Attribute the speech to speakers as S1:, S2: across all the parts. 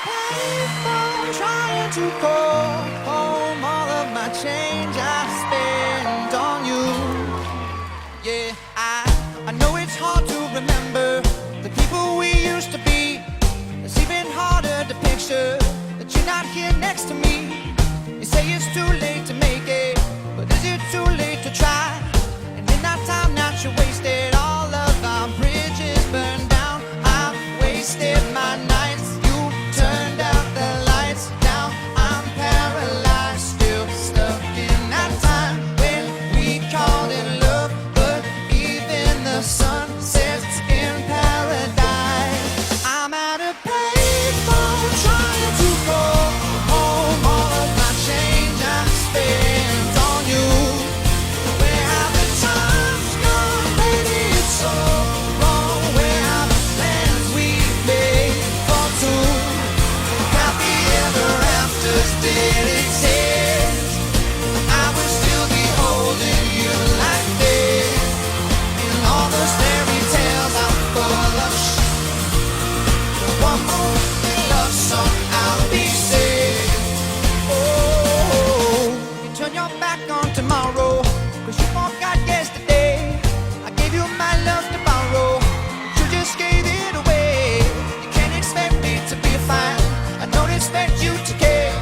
S1: payphone trying to call home all of my change I spent on you. Yeah, I know it's hard to remember the people we used to be. It's even harder to picture that you're not here next to me. You say it's too late to make it, but is it too late to try? And in that time that you wasted, all of our bridges burned down. I've wasted my nights, you turned out the lights. Now I'm paralyzed, still stuck in that time when we called it love. But even the sun sets in paradise. I'm at a payphone trying to call home all of my change I spent on you. Where have the times gone, baby? It's so wrong. Where are the plans we made for two? Happy ever afters did exist. I would still be holding you like this. In all those fairy tales I'm full of one more love song I'll be singing. Oh, you turn your back on tomorrow, 'cause you forgot yesterday. I gave you my love to borrow, you just gave it away. You can't expect me to be fine, I don't expect you to care.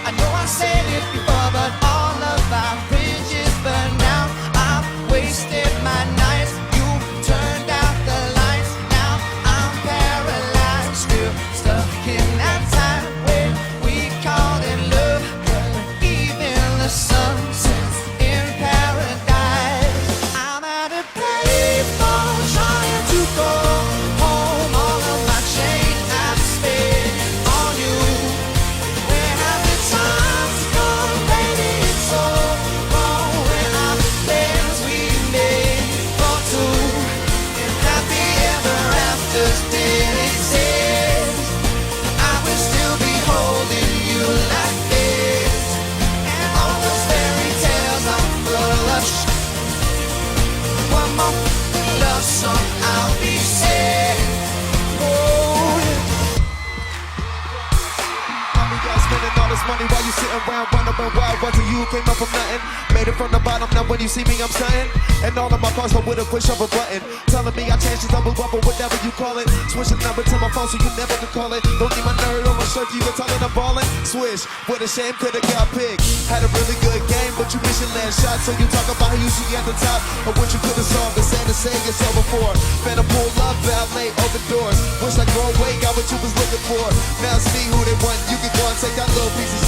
S1: I know I said it before, but all of our bridges burned down. I've wasted my nights, you turned out the lights. Now I'm paralyzed, still stuck in that time when we called it love. But even the sun sets in paradise. I'm at a payphone trying to call home all of my change I've spent on you. Where have the times gone, baby? It's so wrong. Where are the plans we made for two? And happy ever afters did exist. I will still be holding you like this. And all those fairy tales are full of one more love song I'll be singing. Oh,
S2: Mommy got spending all this money while you sitting around wondering why it wasn't you who came up from nothing. Made it from the bottom, now when you see me I'm stunting. And all of my cars come with a push of a button, telling me I changed the double up or whatever you call it. Switch the number to my phone so you never can call it. Don't need my nerd on my shirt, you can tell it I'm ballin'. Switch, what a shame, could've got picked. Had a really good game, but you missed your last shot. So you talk about how you see at the top, or what you could've solved. It's sad to say it's all before. Better pull up, valet, open doors. Wish I could go away, got what you was looking for. Now it's me who they want, you can go and take that little piece of